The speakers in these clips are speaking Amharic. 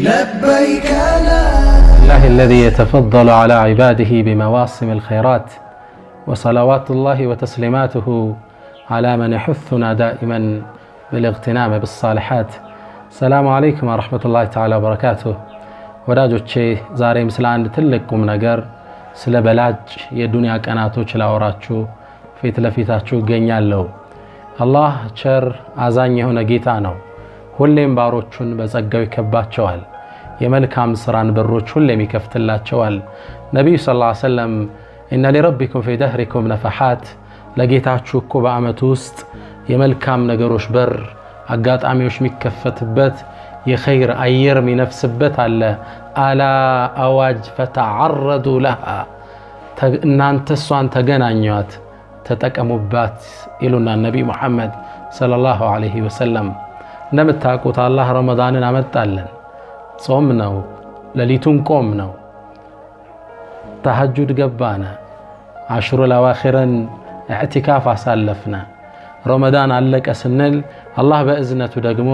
لبيك لا الله الذي يتفضل على عباده بمواسم الخيرات، وصلوات الله وتسليماته على من يحثنا دائما بالاغتنام بالصالحات. السلام عليكم ورحمة الله تعالى وبركاته. ወዳጆቼ ዛሬም ስለ አንድ ትልቅ ቁም ነገር ስለ በላጭ የዱንያ ቀናቶች ላወራችሁ ፊት ለፊታችሁ እገኛለሁ። አላህ ቸር አዛኝ የሆነ ጌታ ነው። ሁሌም ባሮቹን በጸጋው ይከባቸዋል። የመልካም ስራን በሮች ሁሌም ይከፍትላቸዋል። ነብዩ ሰለላሁ ዐለይሂ ወሰለም ኢነ ሊረቢኩም ፊ ደህሪኩም ነፈሓት፣ ለጌታችሁ እኮ በአመቱ ውስጥ የመልካም ነገሮች በር አጋጣሚዎች የሚከፈትበት የኸይር አየር የሚነፍስበት አለ። አላ አዋጅ ፈተዓረዱ ለሃ፣ እናንተ እሷን ተገናኟት ተጠቀሙባት ይሉና ነብዩ መሐመድ ሰለላሁ ዐለይሂ ወሰለም። እንደምታውቁት አላህ ረመዳንን አመጣለን። ጾም ነው፣ ሌሊቱን ቆም ነው፣ ተሐጁድ ገባና፣ አሽሩ ለዋኺርን ኢዕቲካፍ አሳለፍና፣ ረመዳን አለቀ ስንል አላህ በእዝነቱ ደግሞ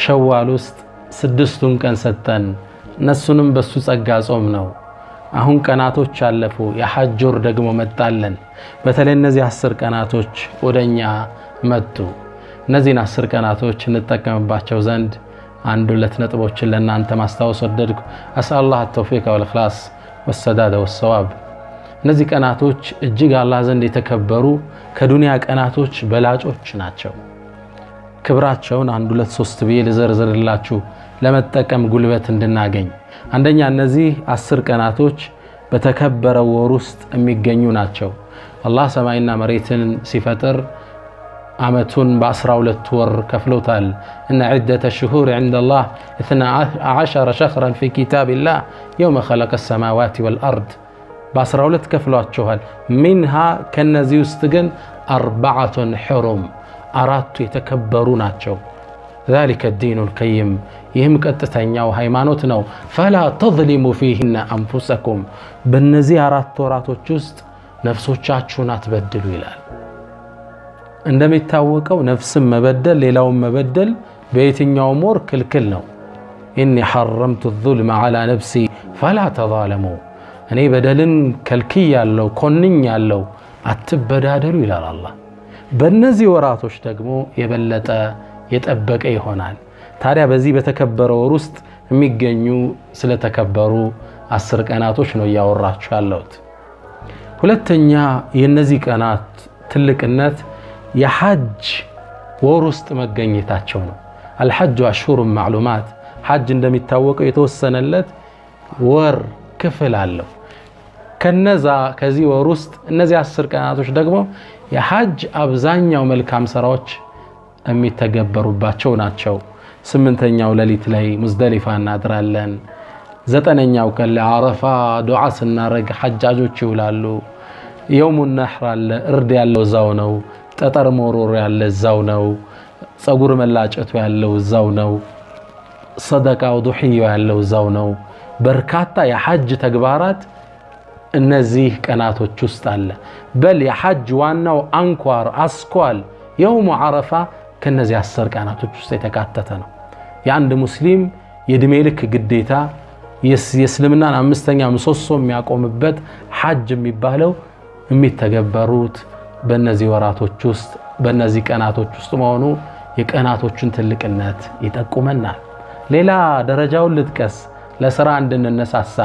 ሸዋል ውስጥ 6ቱን ቀን ሰጠን። እነሱንም በሱ ጸጋ ጾም ነው። አሁን ቀናቶች አለፉ፣ የሐጅ ወር ደግሞ መጣለን። በተለይ እነዚህ 10 ቀናቶች ወደኛ መጡ። እነዚህን 10 ቀናቶች እንጠቀምባቸው ዘንድ አንድ ሁለት ነጥቦችን ለእናንተ ማስታወስ ወደድኩ። አስአላህ ተውፊቅ ወልኢኽላስ ወሰዳድ ወሰዋብ። እነዚህ ቀናቶች እጅግ አላህ ዘንድ የተከበሩ ከዱንያ ቀናቶች በላጮች ናቸው። ክብራቸውን አንድ ሁለት ሶስት ብዬ ልዘርዝርላችሁ ለመጠቀም ጉልበት እንድናገኝ። አንደኛ እነዚህ 10 ቀናቶች በተከበረው ወር ውስጥ የሚገኙ ናቸው። አላህ ሰማይና መሬትን ሲፈጥር አመቱን በ12 ወር ከፍሎታል። እነ ዒደተ ሽሁር ዐንደላህ 12 ሸህረን ፊ ኪታቢላህ የውመ ኸለቀ ሰማዋት ወልአርድ፣ በ12 ከፍሏቸዋል። ሚንሃ ከነዚህ ውስጥ ግን 4 ሑሩም፣ 4ቱ የተከበሩ ናቸው። ذلك الدين القيم፣ ይህም ቀጥተኛው ሃይማኖት ነው። ፈላ ተظሊሙ ፊህነ አንፉሰኩም፣ በእነዚህ 4 ወራቶች ውስጥ ነፍሶቻችሁን አትበድሉ ይላል። እንደሚታወቀው ነፍስን መበደል ሌላውን መበደል በየትኛውም ወር ክልክል ነው። ኢኒ ሐረምቱ الظلم على نفسي فلا تظالموا፣ እኔ በደልን ከልክያለሁ ኮንኛለሁ አትበዳደሉ ይላል አላህ። በእነዚህ ወራቶች ደግሞ የበለጠ የጠበቀ ይሆናል። ታዲያ በዚህ በተከበረው ወር ውስጥ የሚገኙ ስለተከበሩ 10 ቀናቶች ነው ያወራችሁ ያለሁት። ሁለተኛ የነዚህ ቀናት ትልቅነት የሐጅ ወር ውስጥ መገኘታቸው ነው። አልሐጅ አሽሁር ማዕሉማት፣ ሐጅ እንደሚታወቀው የተወሰነለት ወር ክፍል አለው። ከዚህ ወር ውስጥ እነዚህ 10 ቀናቶች ደግሞ የሐጅ አብዛኛው መልካም ስራዎች የሚተገበሩባቸው ናቸው። 8ኛው ሌሊት ላይ ሙዝደሊፋ እናድራለን። 9ኛው ቀን ለአረፋ ዱዓ ስናረግ ሐጃጆች ይውላሉ። የውሙ ነህር አለ፣ እርድ ያለው እዛው ነው። ጠጠር መሮር ያለ እዛው ነው። ጸጉር መላጨቱ ያለው እዛው ነው። ሰደቃው ዱህያው ያለው እዛው ነው። በርካታ የሐጅ ተግባራት እነዚህ ቀናቶች ውስጥ አለ። በል የሐጅ ዋናው አንኳር አስኳል የውሙ አረፋ ከነዚህ 10 ቀናቶች ውስጥ የተካተተ ነው። የአንድ ሙስሊም የእድሜ ልክ ግዴታ የእስልምናን 5ኛ ምሰሶ የሚያቆምበት ሐጅ የሚባለው የሚተገበሩት በእነዚህ ወራቶች ውስጥ በእነዚህ ቀናቶች ውስጥ መሆኑ የቀናቶቹን ትልቅነት ይጠቁመናል። ሌላ ደረጃውን ልጥቀስ ለሥራ እንድንነሳሳ።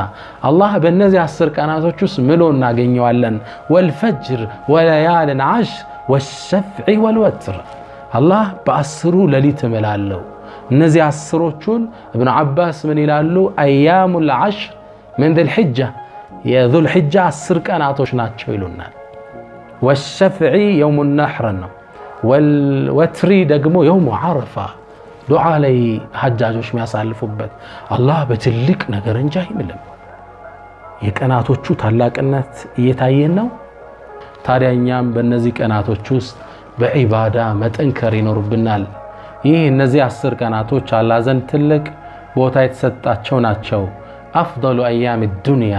አላህ በእነዚህ 10 ቀናቶች ውስጥ ምሎ እናገኘዋለን። ወልፈጅር ወለያልን ዓሽር ወሸፍዒ ወልወትር፣ አላህ በ10ሩ ሌሊት እምላለሁ። እነዚህ 10ሮቹን እብኑ ዓባስ ምን ይላሉ? አያሙል ዓሽር ምን ዙልሒጃ፣ የዙልሒጃ 10 ቀናቶች ናቸው ይሉናል። ወሸፍዒ የውሙ ነሕር ነው። ወልወትሪ ደግሞ የውሙ ዓረፋ፣ ዱዓ ላይ ሐጃጆች የሚያሳልፉበት። አላህ በትልቅ ነገር እንጂ አይምልም። የቀናቶቹ ታላቅነት እየታየን ነው። ታዲያ እኛም በእነዚህ ቀናቶች ውስጥ በዒባዳ መጠንከር ይኖርብናል። ይህ እነዚህ 10 ቀናቶች አላህ ዘንድ ትልቅ ቦታ የተሰጣቸው ናቸው። አፍደሉ አያም ዱንያ፣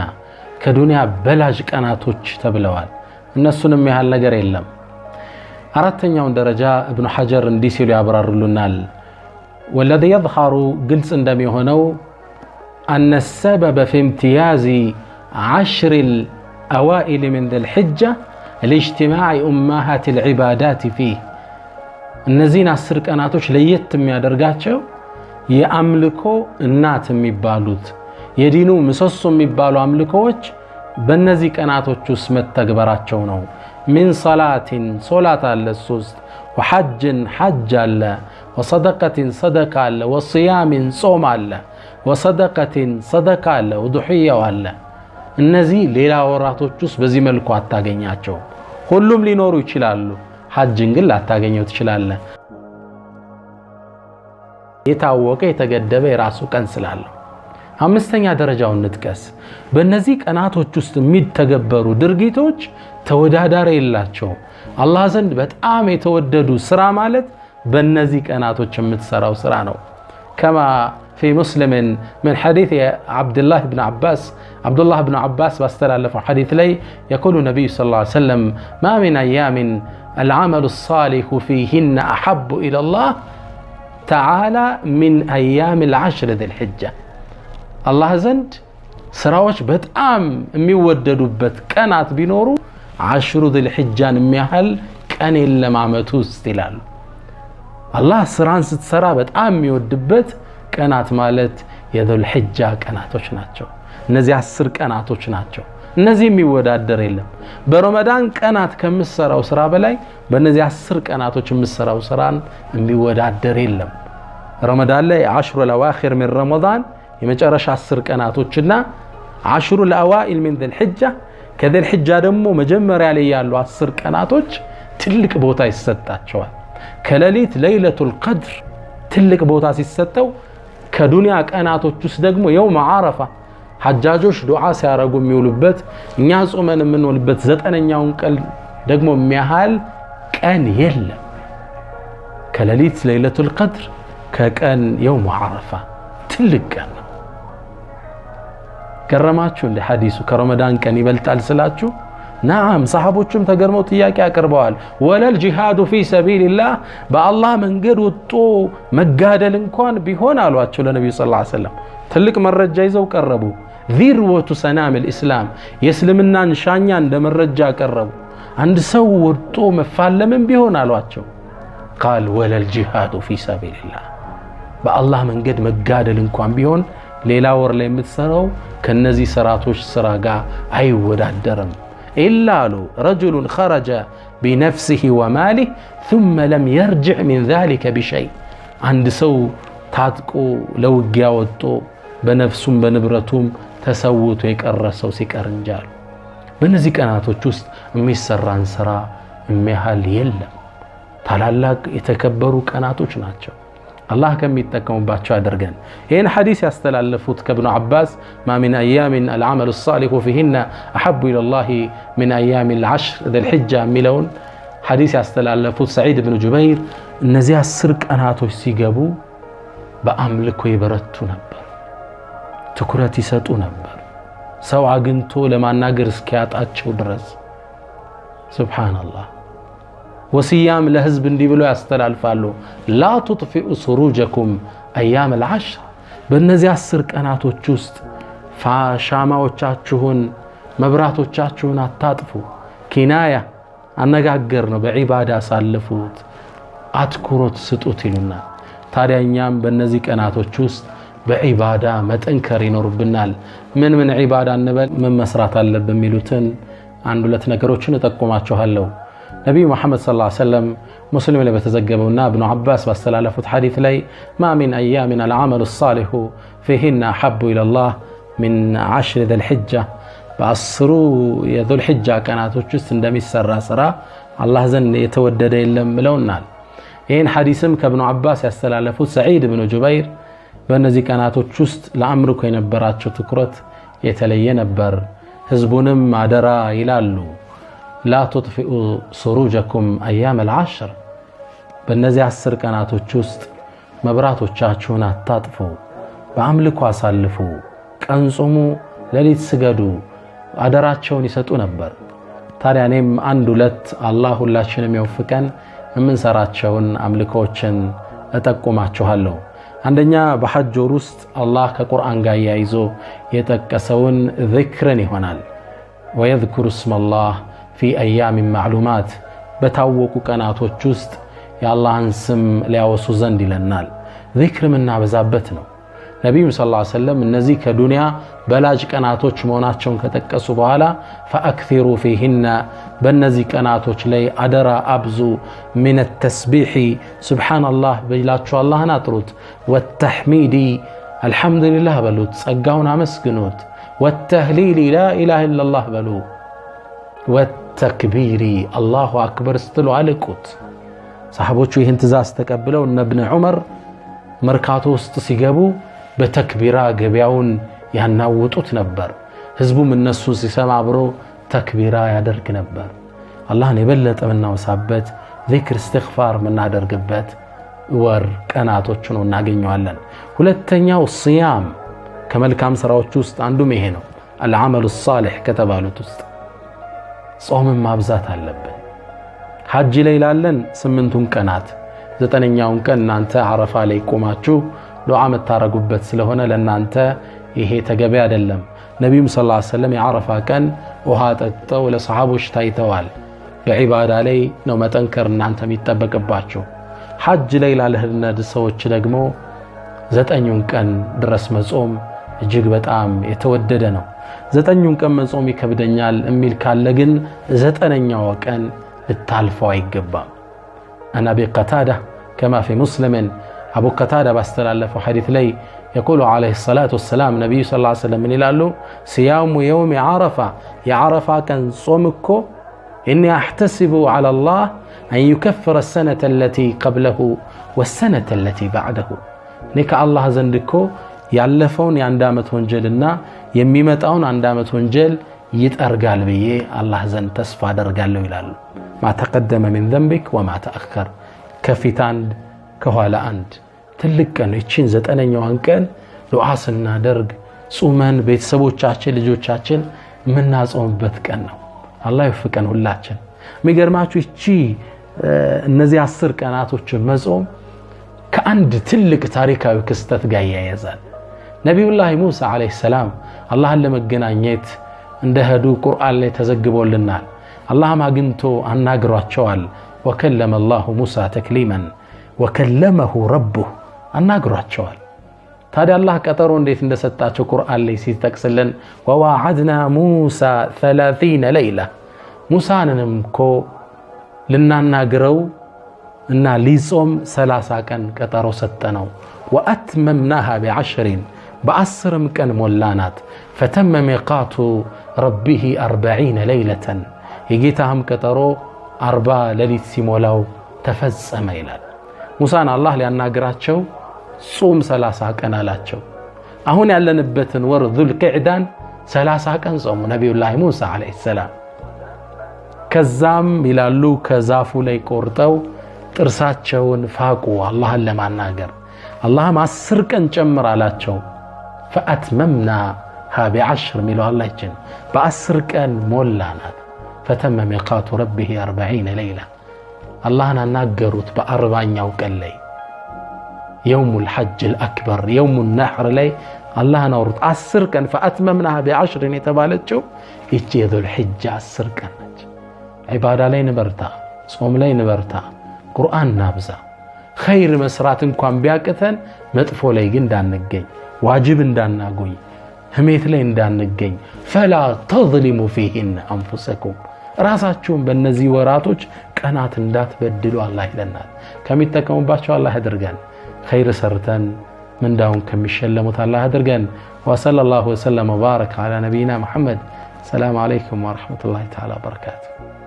ከዱንያ በላጅ ቀናቶች ተብለዋል። እነሱንም ያህል ነገር የለም። አራተኛውን ደረጃ ኢብኑ ሐጀር እንዲህ ሲሉ ያብራሩልናል። ወለዚ የظهሩ ግልጽ እንደሚሆነው أن السبب في امتياز 10 الأوائل من ذي الحجة لاجتماع أمهات العبادات فيه النزين السرق أناتوش ليتم يادرقاتشو يأملكو النات ميبالوت يدينو مسوسو ميبالو أملكوش بنزيك أناتوش اسمت تقبراتشو نو من صلاة اللسوست وحج حج الله وصدقة صدقة الله وصيام صوم الله وصدقة صدقة الله وضحية الله النزي ليلا وراتوچوس بزي ملكو አታገኛቸው ሁሉም ሊኖሩ ይችላሉ ሐጅን ግን ላታገኘው ትችላለ የታወቀ የተገደበ የራሱ ቀን ስላለው አምስተኛ ደረጃውን ንጥቀስ በእነዚህ ቀናቶች ውስጥ የሚተገበሩ ድርጊቶች ተወዳዳሪ የላቸው አላህ ዘንድ በጣም የተወደዱ ስራ ማለት በእነዚህ ቀናቶች የምትሰራው ስራ ነው كما في مسلم من حديث عبد الله بن عباس باستلف حديث لي يقول النبي صلى الله عليه وسلم ما من أيام العمل الصالح فيهن أحب إلى الله تعالى من أيام العشر ذي الحجة الله زند سراوش بتأم ميوددوا بت كانت بنورو 10 ذي الحجة ميحل كان إلا معمتو استلال الله سران ستسرا بتأم ميودبت كانت مالت يذو الحجة كانتوش ناتشو نزي 10 كانتوش ناتشو نزي ميودادر يلم برمضان كانت كمسراو سرا بلاي بنزي 10 كانتوش مسراو سران ميودادر يلم رمضان لي 10 الأواخر من رمضان يمجرش 10 كانتوشنا 10 الأوائل من ذي الحجة كذا الحجة دمو مجمر عليه يالو 10 كانتوش تلك بوتا يستاتشوا كلاليت ليلة القدر تلك بوتا يستاتو كدنيا كانتوش دغمو يوم عرفة حجاجوش دعاء سيارغو ميولبت እኛ ጾመን የምንውልበት 9ኛውን ቀን ደግሞ የሚያህል ቀን የለም كلاليت ليلة القدر كان يوم عرفة تلك كان كرماتشو اللي حديثو كرمضان كان يبلتال سلاتشو نعم صحابوچم تگرمو ጥያቄ ያቀርበዋል ولا الجهاد في سبيل الله بالله መንገድ ወጥቶ መጋደል እንኳን ቢሆን አሏቸው ለነብዩ ሰለላሁ ዐለይሂ ወሰለም ትልቅ መረጃ ይዘው ቀረቡ ذروة سنام الإسلام የእስልምናን ሻኛ እንደ መረጃ ቀረቡ አንድ ሰው ወጥቶ መፋለምን ቢሆን አሏቸው قال ولا الجهاد في سبيل الله بالله መንገድ መጋደል እንኳን ቢሆን ሌላ ወር ላይ የምትሰራው ከነዚህ ሰራቶች ስራ ጋር አይወዳደርም إلا رجل خرج بنفسه وماله ثم لم يرجع من ذلك بشيء عند سو ታጥቆ ለውጊያ ወጥቶ በነፍሱም በንብረቱም ተሰውቶ የቀረሰው ሲቀርንጃል በእነዚህ ቀናቶች ውስጥ የሚሰራን ስራ የሚያህል የለም ታላላቅ የተከበሩ ቀናቶች ናቸው الله كم يتكلموا أدرجان هنا حديث يستلفوت كابن عباس ما من أيام العمل الصالح فيهن أحب إلى الله من أيام العشر ذي الحجة ملون حديث يستلفوت سعيد بن جبير النزيه السرق أنا توسيجابو بأملك ويبرتو نبر تكرتي ستو نبر سوى جنتو لما ناقرس كيات أتشو درس سبحان الله وصيام لهزب دي بلو يستلالفالو لا تطفئوا سروجكم ايام العشر በእነዚህ 10 ቀናቶች ውስጥ ሻማዎቻችሁን መብራቶቻችሁን አታጥፉ ኪናያ አነጋገር ነው በዒባዳ ሳልፉት አትኩሮት ስጡት ይሉና ታዲያኛም በእነዚህ ቀናቶች ውስጥ በዒባዳ መጠንከር ይኖርብናል ምን ዒባዳ እንበል ምን መስራት አለብን የሚሉትን አንድ ሁለት ነገሮችን እጠቁማችኋለሁ نبي محمد صلى الله عليه وسلم مسلم اللي بتزجبونا ابن عباس باستلالفت حديث لي ما من أيامنا العمل الصالح فيهن أحب إلى الله من 10 ذي الحجة بأسروا ذو الحجة كانت وجست اندمي السرى سرى الله زن يتودد إلا ملونا إن حديثم كابن عباس يستلالفت سعيد بن جبير بأن ذي كانت وجست لأمرك ينبرات شتكرت يتلين نبر هزبونم عدرا إلالو لا تطفئوا سروجكم أيام العشر بالنزي 10 ቀናቶች ውስጥ መብራቶቻችሁን አታጥፉ በአምልኮ አሳልፉ ቀን ጾሙ ሌሊት ስገዱ አደራቸውን ይሰጡ ነበር ታዲያ እኔም አንድ ሁለት አላህ ሁላችንም ይወፍቀን የምንሰራቸውን አምልኮችን እጠቁማችኋለሁ አንደኛ በሐጅ ወር ውስጥ አላህ ከቁርአን ጋር ያይዞ የጠቀሰውን ዚክርን ይሆናል። ወየዝኩሩ እስመላህ ፊ አያም ማዕሉማት በታወቁ ቀናቶች ውስጥ የአላህን ስም ሊያወሱ ዘንድ ይለናል። ዚክር ምናበዛበት ነው። ነቢዩ ሰለላሁ ዐለይሂ ወሰለም እነዚህ ከዱንያ በላጭ ቀናቶች መሆናቸውን ከጠቀሱ በኋላ ፈአክሲሩ ፊሂና በእነዚህ ቀናቶች ላይ አደራ አብዙ ሚነ ተስቢሒ ሱብሓነላህ ብላችሁ አላህን አጥሩት፣ ወተሕሚዲ አልሐምዱሊላህ በሉት ጸጋውን አመስግኑት፣ ወተህሊሊ ላኢላሃ ኢለላህ በሉ፣ ወተክቢሪ አላሁ አክበር ስትሉ አልቁት። ሰሓቦቹ ይህን ትእዛዝ ተቀብለው እነ እብን ዑመር መርካቶ ውስጥ ሲገቡ በተክቢራ ገበያውን ያናውጡት ነበር። ህዝቡም እነሱ ሲሰማ አብሮ ተክቢራ ያደርግ ነበር። አላህን የበለጠ ምናወሳበት ዚክር እስትግፋር ምናደርግበት ወር ቀናቶች ነው እናገኘዋለን። ሁለተኛው ሲያም ከመልካም ስራዎች ውስጥ አንዱም ይሄ ነው። አልዓመሉ ሷሊህ ከተባሉት ውስጥ ጾምን ማብዛት አለብን። ሐጅ ላይ ላለን 8ቱን ቀናት 9ኛውን ቀን እናንተ አረፋ ላይ ቆማችሁ ዱዓ መታረጉበት ስለሆነ ለናንተ ይሄ ተገቢ አይደለም። ነብዩ ሰለላሁ ዐለይሂ ወሰለም የአረፋ ቀን ውሃ ጠጥተው ለሰሃቦች ታይተዋል። በዒባዳ ላይ ነው መጠንከር እናንተ የሚጠበቅባችሁ። ሐጅ ላይ ላለህነ ሰዎች ደግሞ 9ኙን ቀን ድረስ መጾም እጅግ በጣም የተወደደ ነው። 9ኙን ቀን መጾም ይከብደኛል የሚል ካለ ግን 9ኛው ቀን ልታልፈው አይገባም። አና ቢቀታዳ ከማ ፊ ሙስሊምን አቡ ቀታዳ ባስተላለፈው ሐዲስ ላይ يقول عليه الصلاة والسلام نبي صلى الله عليه وسلم من يلالو صيام يوم عرفة يا عرفة كان صومكو إني أحتسب على الله أن يكفر السنة التي قبله والسنة التي بعده نك الله زندكو يعلفون يعندامت ونجلنا يميمتون عندامت ونجل يتأرقال بيه الله زند تسفى درقال له يلالو ما تقدم من ذنبك وما تأخر كفتان كهوالا أنت ትልቅ ነው። እቺን 9ኛዋን ቀን ዱዓስና ደርግ ጾመን ቤተሰቦቻችን ልጆቻችን ምናጾምበት ቀን ነው። አላህ ይፍቀን ሁላችን። የሚገርማችሁ እቺ እነዚህ 10 ቀናቶች መጾም ከአንድ ትልቅ ታሪካዊ ክስተት ጋር ያያዛል። ነብዩላህ ሙሳ አለይሂ ሰላም አላህን ለመገናኘት እንደሄዱ ቁርአን ላይ ተዘግቦልናል። አላህም አግኝቶ አናግሯቸዋል። ወከለመ አላሁ ሙሳ ተክሊመን ወከለመሁ ረቡሁ አናግሯቸዋል። ታዲያ አላህ ቀጠሮ እንዴት እንደሰጣቸው ቁርአን ላይ ሲጠቅስልን ወዋዓድና ሙሳ 30 ለይላ ሙሳንንም እኮ ልናናግረው እና ሊጾም 30 ቀን ቀጠሮ ሰጠነው። ወአትመምናሃ ب10 በ10 ቀን ሞላናት። ፈተመ ሚቃቱ ረቢሂ 40 ለይለተን የጌታህም ቀጠሮ 40 ሌሊት ሲሞላው ተፈጸመ ይላል። ሙሳን አላህ ሊያናግራቸው ጾም 30 ቀን አላቸው። አሁን ያለንበትን ወር ዙልቂዕዳን 30 ቀን ጾሙ ነብዩላህ ሙሳ አለይሂ ሰላም። ከዛም ይላሉ ከዛፉ ላይ ቆርጠው ጥርሳቸውን ፋቁ አላህን ለማናገር። አላህም 10 ቀን ጨምር አላቸው። ፈአትመምናሃ ب10 ሚለው አላህ ይችን በ10 ቀን ሞላናት። ፈተመ ሚቃቱ ረቢሂ 40 ለይላ አላህን አናገሩት በ40ኛው ቀን ላይ የውሙል ሐጅል አክበር የውሙን ነሕር ላይ አላህን አወሩት 10 ቀን። ፈአትመምናሃ ب10 የተባለችው ይቺ የዙል ሒጃ 10 ቀን ነች። ዒባዳ ላይ ንበርታ፣ ጾም ላይ ንበርታ፣ ቁርአን ናብዛ። ኸይር መስራት እንኳን ቢያቅተን መጥፎ ላይ ግን እንዳንገኝ፣ ዋጅብ እንዳናጎይ፣ ህሜት ላይ እንዳንገኝ። ፈላ ተዝሊሙ ፊሂን አንፉሰኩም ራሳችሁን በእነዚህ ወራቶች ቀናት እንዳትበድሉ አላህ ይለናል። ከሚጠቀሙባቸው አላህ ያድርገን። ኸይር ሰርተን ምንዳውን ከሚሸለሙት አላህ ያድርገን። ወሰለላሁ ወሰለም ወባረከ ዐላ ነቢይና ሙሐመድ። ሰላም አለይኩም ወረሕመቱላሂ ተዓላ ወበረካቱሁ።